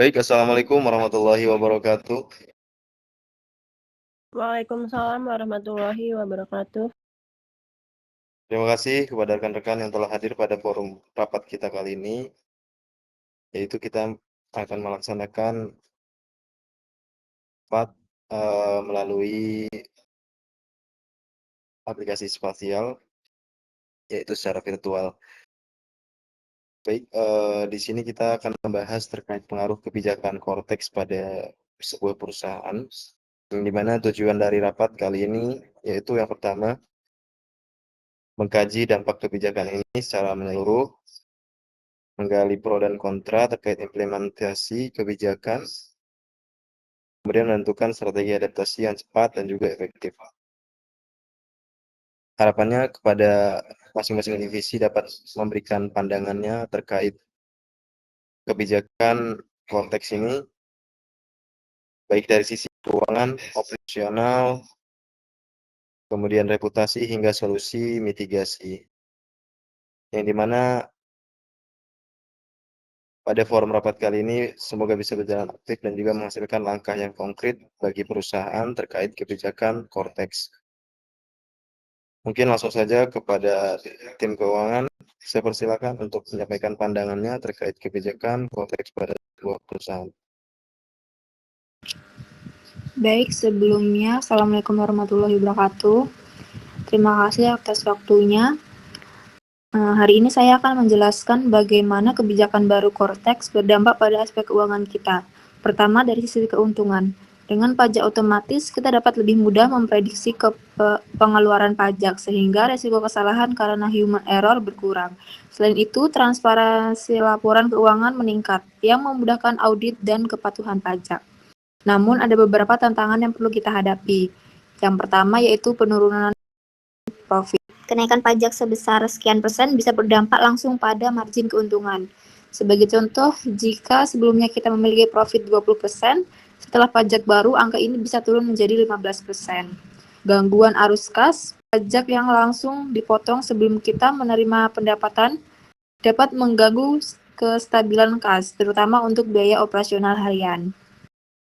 Baik, assalamualaikum warahmatullahi wabarakatuh. Waalaikumsalam warahmatullahi wabarakatuh. Terima kasih kepada rekan-rekan yang telah hadir pada forum rapat kita kali ini, yaitu kita akan melaksanakan rapat melalui aplikasi spasial, yaitu secara virtual. Baik, di sini kita akan membahas terkait pengaruh kebijakan Cortex pada sebuah perusahaan, yang dimana tujuan dari rapat kali ini yaitu yang pertama, mengkaji dampak kebijakan ini secara menyeluruh, menggali pro dan kontra terkait implementasi kebijakan, kemudian menentukan strategi adaptasi yang cepat dan juga efektif. Harapannya kepada masing-masing divisi dapat memberikan pandangannya terkait kebijakan konteks ini, baik dari sisi keuangan, operasional, kemudian reputasi hingga solusi mitigasi. Yang dimana pada forum rapat kali ini semoga bisa berjalan aktif dan juga menghasilkan langkah yang konkret bagi perusahaan terkait kebijakan Cortex. Mungkin langsung saja kepada tim keuangan, saya persilakan untuk menyampaikan pandangannya terkait kebijakan Cortex pada sebuah perusahaan. Baik, sebelumnya Assalamualaikum warahmatullahi wabarakatuh. Terima kasih atas waktunya. Hari ini saya akan menjelaskan bagaimana kebijakan baru Cortex berdampak pada aspek keuangan kita. Pertama, dari sisi keuntungan. Dengan pajak otomatis, kita dapat lebih mudah memprediksi pengeluaran pajak, sehingga resiko kesalahan karena human error berkurang. Selain itu, transparansi laporan keuangan meningkat, yang memudahkan audit dan kepatuhan pajak. Namun, ada beberapa tantangan yang perlu kita hadapi. Yang pertama yaitu penurunan profit. Kenaikan pajak sebesar sekian persen bisa berdampak langsung pada margin keuntungan. Sebagai contoh, jika sebelumnya kita memiliki profit 20%, setelah pajak baru angka ini bisa turun menjadi 15%. Gangguan arus kas, pajak yang langsung dipotong sebelum kita menerima pendapatan dapat mengganggu kestabilan kas, terutama untuk biaya operasional harian.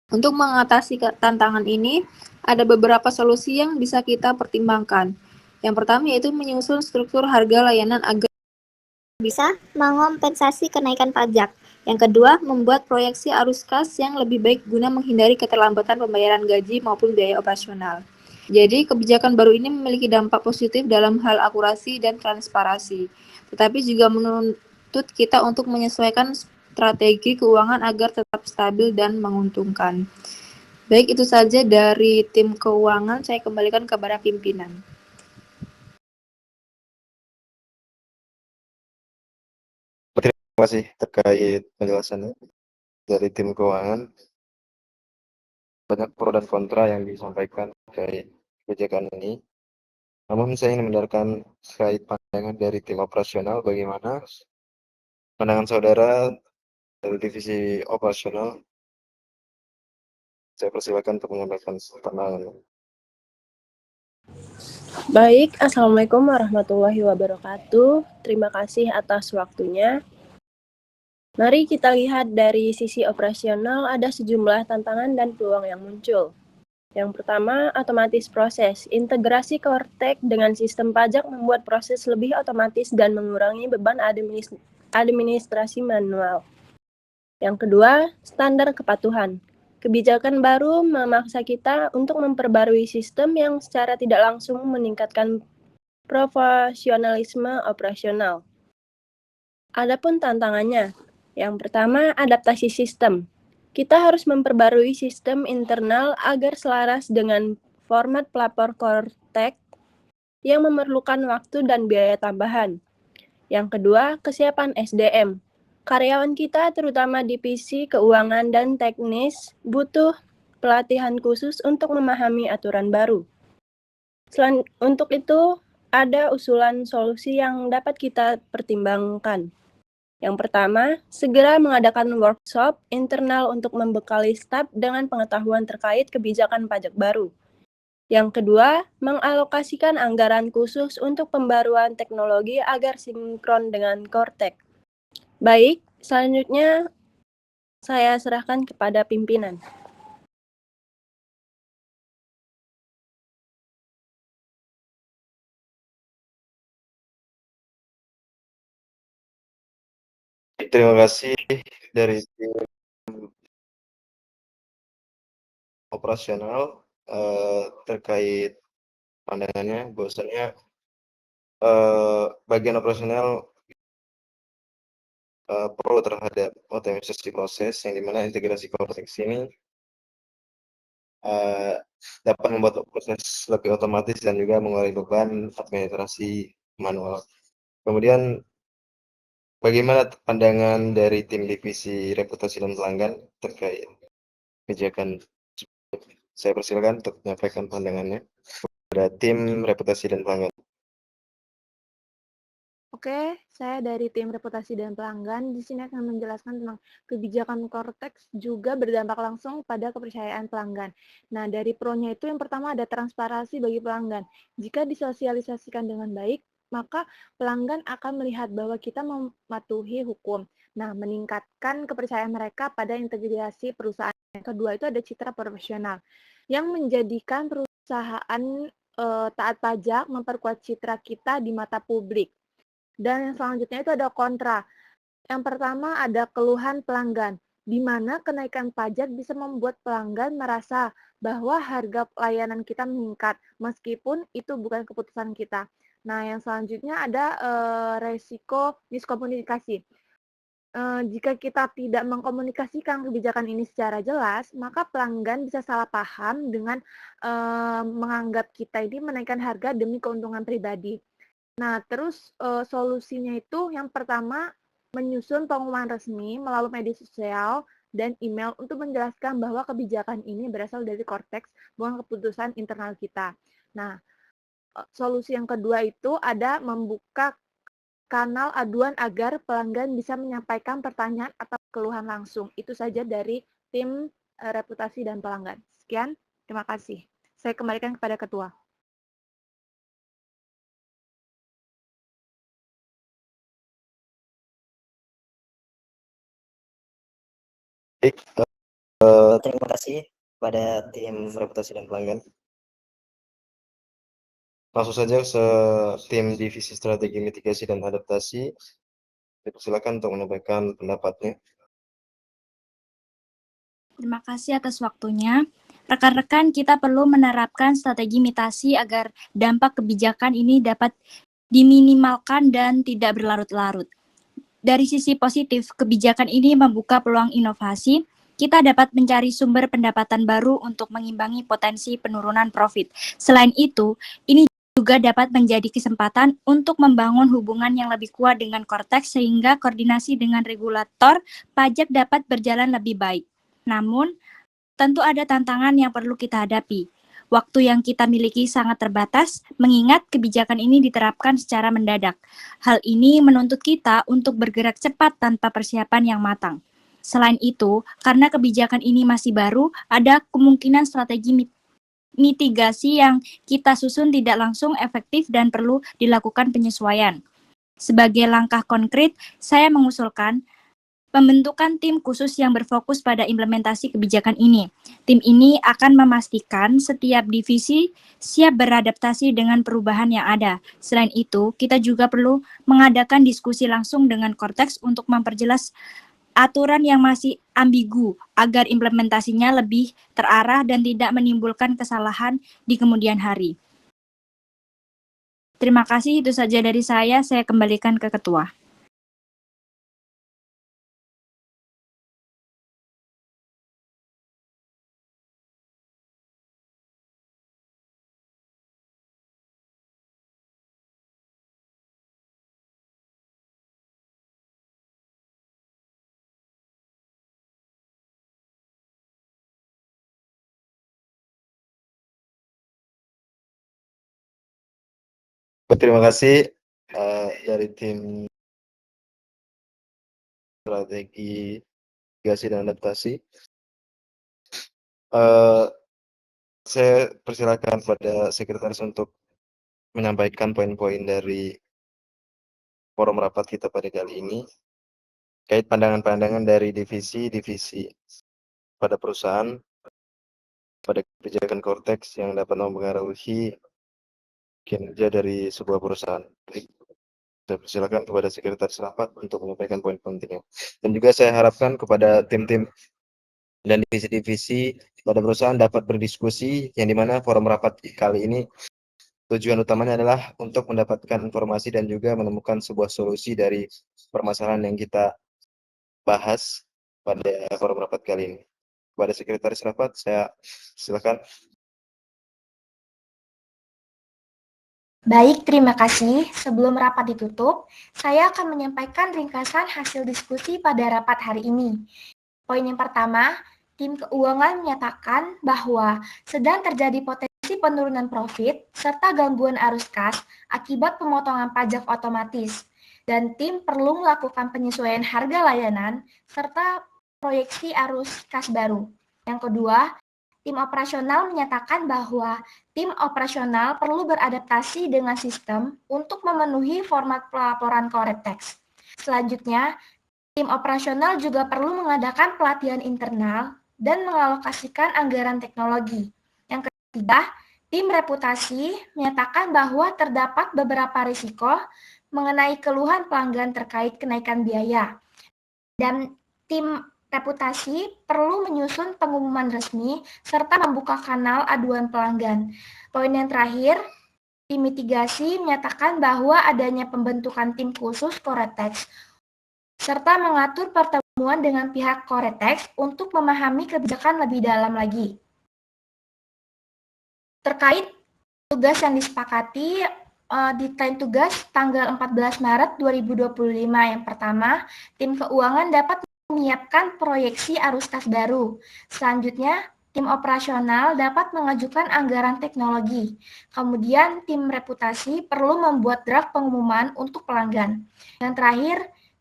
Untuk mengatasi tantangan ini, ada beberapa solusi yang bisa kita pertimbangkan. Yang pertama yaitu menyusun struktur harga layanan agar bisa mengompensasi kenaikan pajak. Yang kedua, membuat proyeksi arus kas yang lebih baik guna menghindari keterlambatan pembayaran gaji maupun biaya operasional. Jadi, kebijakan baru ini memiliki dampak positif dalam hal akurasi dan transparansi, tetapi juga menuntut kita untuk menyesuaikan strategi keuangan agar tetap stabil dan menguntungkan. Baik, itu saja dari tim keuangan. Saya kembalikan kepada pimpinan. Terima kasih terkait penjelasannya dari tim keuangan. Banyak pro dan kontra yang disampaikan terkait kebijakan ini. Namun saya ingin mendengarkan terkait pandangan dari tim operasional bagaimana pandangan saudara dari divisi operasional. Saya persilakan untuk menyampaikan pandangan. Baik, Assalamualaikum warahmatullahi wabarakatuh. Terima kasih atas waktunya. Mari kita lihat dari sisi operasional ada sejumlah tantangan dan peluang yang muncul. Yang pertama, otomatis proses. Integrasi Cortex dengan sistem pajak membuat proses lebih otomatis dan mengurangi beban administrasi manual. Yang kedua, standar kepatuhan. Kebijakan baru memaksa kita untuk memperbarui sistem yang secara tidak langsung meningkatkan profesionalisme operasional. Adapun tantangannya, yang pertama, adaptasi sistem. Kita harus memperbarui sistem internal agar selaras dengan format pelapor Cortex yang memerlukan waktu dan biaya tambahan. Yang kedua, kesiapan SDM. Karyawan kita, terutama divisi keuangan dan teknis, butuh pelatihan khusus untuk memahami aturan baru. Untuk itu, ada usulan solusi yang dapat kita pertimbangkan. Yang pertama, segera mengadakan workshop internal untuk membekali staf dengan pengetahuan terkait kebijakan pajak baru. Yang kedua, mengalokasikan anggaran khusus untuk pembaruan teknologi agar sinkron dengan Cortex. Baik, selanjutnya saya serahkan kepada pimpinan. Terima kasih dari tim operasional terkait pandangannya. Bahwasanya bagian operasional pro terhadap otomatisasi proses, yang dimana integrasi Cortex ini dapat membuat proses lebih otomatis dan juga mengurangi beban administrasi manual. Kemudian bagaimana pandangan dari tim divisi reputasi dan pelanggan terkait kebijakan? Saya persilakan untuk menyampaikan pandangannya pada tim reputasi dan pelanggan. Oke, saya dari tim reputasi dan pelanggan di sini akan menjelaskan tentang kebijakan Cortex juga berdampak langsung pada kepercayaan pelanggan. Nah, dari pro-nya itu yang pertama ada transparansi bagi pelanggan. Jika disosialisasikan dengan baik, maka pelanggan akan melihat bahwa kita mematuhi hukum. Nah, meningkatkan kepercayaan mereka pada integrasi perusahaan. Yang kedua itu ada citra profesional yang menjadikan perusahaan taat pajak memperkuat citra kita di mata publik. Dan yang selanjutnya itu ada kontra. Yang pertama ada keluhan pelanggan, di mana kenaikan pajak bisa membuat pelanggan merasa bahwa harga layanan kita meningkat, meskipun itu bukan keputusan kita. Nah, yang selanjutnya ada resiko miskomunikasi. Jika kita tidak mengkomunikasikan kebijakan ini secara jelas, maka pelanggan bisa salah paham dengan menganggap kita ini menaikkan harga demi keuntungan pribadi. Nah, terus solusinya itu yang pertama menyusun pengumuman resmi melalui media sosial dan email untuk menjelaskan bahwa kebijakan ini berasal dari Cortex, bukan keputusan internal kita. Nah, solusi yang kedua itu ada membuka kanal aduan agar pelanggan bisa menyampaikan pertanyaan atau keluhan langsung. Itu saja dari tim reputasi dan pelanggan. Sekian, terima kasih. Saya kembalikan kepada Ketua. Baik, terima kasih pada tim reputasi dan pelanggan. Langsung saja tim divisi strategi mitigasi dan adaptasi. Silakan untuk menyampaikan pendapatnya. Terima kasih atas waktunya. Rekan-rekan, kita perlu menerapkan strategi mitigasi agar dampak kebijakan ini dapat diminimalkan dan tidak berlarut-larut. Dari sisi positif, kebijakan ini membuka peluang inovasi. Kita dapat mencari sumber pendapatan baru untuk mengimbangi potensi penurunan profit. Selain itu, ini juga dapat menjadi kesempatan untuk membangun hubungan yang lebih kuat dengan Cortex sehingga koordinasi dengan regulator pajak dapat berjalan lebih baik. Namun, tentu ada tantangan yang perlu kita hadapi. Waktu yang kita miliki sangat terbatas, mengingat kebijakan ini diterapkan secara mendadak. Hal ini menuntut kita untuk bergerak cepat tanpa persiapan yang matang. Selain itu, karena kebijakan ini masih baru, ada kemungkinan strategi mitigasi yang kita susun tidak langsung efektif dan perlu dilakukan penyesuaian. Sebagai langkah konkret, saya mengusulkan pembentukan tim khusus yang berfokus pada implementasi kebijakan ini. Tim ini akan memastikan setiap divisi siap beradaptasi dengan perubahan yang ada. Selain itu, kita juga perlu mengadakan diskusi langsung dengan Cortex untuk memperjelas aturan yang masih ambigu agar implementasinya lebih terarah dan tidak menimbulkan kesalahan di kemudian hari. Terima kasih, itu saja dari saya kembalikan ke Ketua. Terima kasih dari tim strategi mitigasi dan adaptasi. Saya persilakan pada sekretaris untuk menyampaikan poin-poin dari forum rapat kita pada kali ini. terkait pandangan-pandangan dari divisi-divisi pada perusahaan pada kebijakan Cortex yang dapat mempengaruhi kinerja dari sebuah perusahaan. Baik, saya persilakan kepada sekretaris rapat untuk menyampaikan poin pentingnya. Dan juga saya harapkan kepada tim-tim dan divisi-divisi pada perusahaan dapat berdiskusi, yang dimana forum rapat kali ini tujuan utamanya adalah untuk mendapatkan informasi dan juga menemukan sebuah solusi dari permasalahan yang kita bahas pada forum rapat kali ini. Kepada sekretaris rapat, saya silakan. Baik, terima kasih. Sebelum rapat ditutup, saya akan menyampaikan ringkasan hasil diskusi pada rapat hari ini. Poin yang pertama, tim keuangan menyatakan bahwa sedang terjadi potensi penurunan profit serta gangguan arus kas akibat pemotongan pajak otomatis, dan tim perlu melakukan penyesuaian harga layanan serta proyeksi arus kas baru. Yang kedua, tim operasional menyatakan bahwa tim operasional perlu beradaptasi dengan sistem untuk memenuhi format pelaporan Cortex. Selanjutnya, tim operasional juga perlu mengadakan pelatihan internal dan mengalokasikan anggaran teknologi. Yang ketiga, tim reputasi menyatakan bahwa terdapat beberapa risiko mengenai keluhan pelanggan terkait kenaikan biaya. Dan tim reputasi perlu menyusun pengumuman resmi serta membuka kanal aduan pelanggan. Poin yang terakhir, tim mitigasi menyatakan bahwa adanya pembentukan tim khusus Cortex serta mengatur pertemuan dengan pihak Cortex untuk memahami kebijakan lebih dalam lagi. Terkait tugas yang disepakati, deadline tugas tanggal 14 Maret 2025 yang pertama, tim keuangan dapat menyiapkan proyeksi arus kas baru. Selanjutnya, tim operasional dapat mengajukan anggaran teknologi. Kemudian, tim reputasi perlu membuat draft pengumuman untuk pelanggan. Yang terakhir,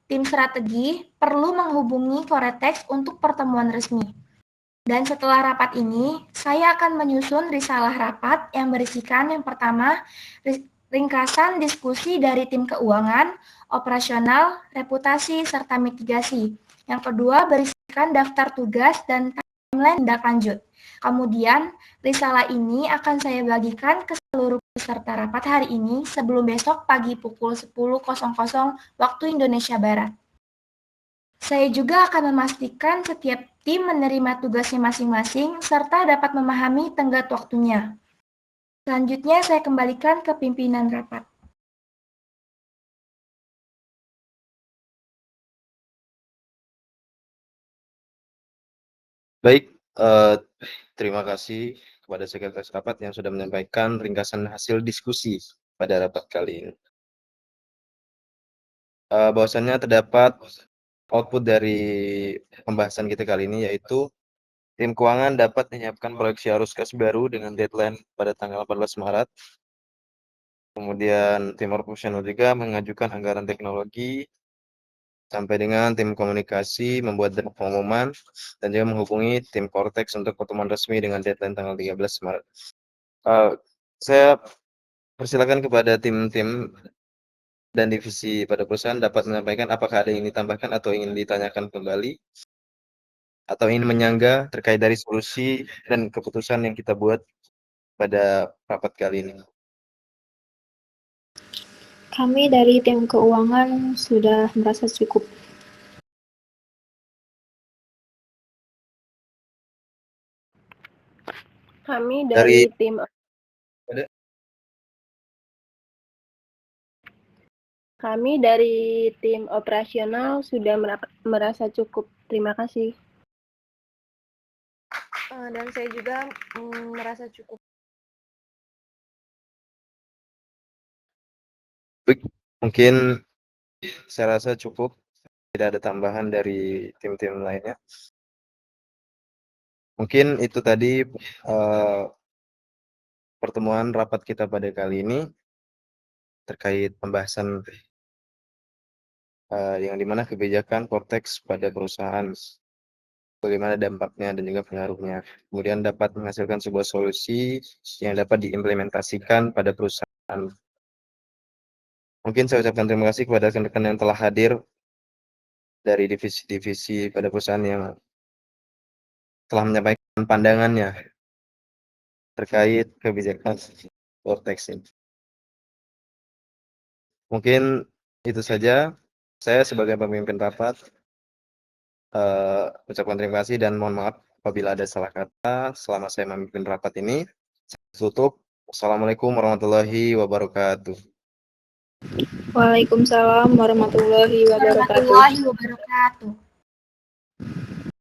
tim strategi perlu menghubungi Cortex untuk pertemuan resmi. Dan setelah rapat ini, saya akan menyusun risalah rapat yang berisikan yang pertama, ringkasan diskusi dari tim keuangan, operasional, reputasi, serta mitigasi. Yang kedua, berisikan daftar tugas dan timeline tindak lanjut. Kemudian, risalah ini akan saya bagikan ke seluruh peserta rapat hari ini sebelum besok pagi pukul 10.00 waktu Indonesia Barat. Saya juga akan memastikan setiap tim menerima tugasnya masing-masing serta dapat memahami tenggat waktunya. Selanjutnya, saya kembalikan ke pimpinan rapat. Baik, terima kasih kepada sekretaris rapat yang sudah menyampaikan ringkasan hasil diskusi pada rapat kali ini. Bahwasannya terdapat output dari pembahasan kita kali ini, yaitu tim keuangan dapat menyiapkan proyeksi arus kas baru dengan deadline pada tanggal 14 Maret. Kemudian tim operasional juga mengajukan anggaran teknologi, sampai dengan tim komunikasi membuat draft pengumuman dan juga menghubungi tim Cortex untuk pertemuan resmi dengan deadline tanggal 13 Maret. Saya persilakan kepada tim-tim dan divisi pada perusahaan dapat menyampaikan apakah ada yang ditambahkan atau ingin ditanyakan kembali atau ingin menyangga terkait dari solusi dan keputusan yang kita buat pada rapat kali ini. Kami dari tim keuangan sudah merasa cukup. Kami dari tim operasional sudah merasa cukup. Terima kasih. Dan saya juga merasa cukup. Baik, mungkin saya rasa cukup, tidak ada tambahan dari tim-tim lainnya. Mungkin itu tadi pertemuan rapat kita pada kali ini terkait pembahasan yang dimana kebijakan Cortex pada perusahaan, bagaimana dampaknya dan juga pengaruhnya. Kemudian dapat menghasilkan sebuah solusi yang dapat diimplementasikan pada perusahaan. Mungkin saya ucapkan terima kasih kepada rekan-rekan yang telah hadir dari divisi-divisi pada perusahaan yang telah menyampaikan pandangannya terkait kebijakan Vortex ini. Mungkin itu saja. Saya sebagai pemimpin rapat ucapkan terima kasih dan mohon maaf apabila ada salah kata selama saya memimpin rapat ini. Saya tutup. Wassalamualaikum warahmatullahi wabarakatuh. Waalaikumsalam warahmatullahi wabarakatuh. Warahmatullahi wabarakatuh.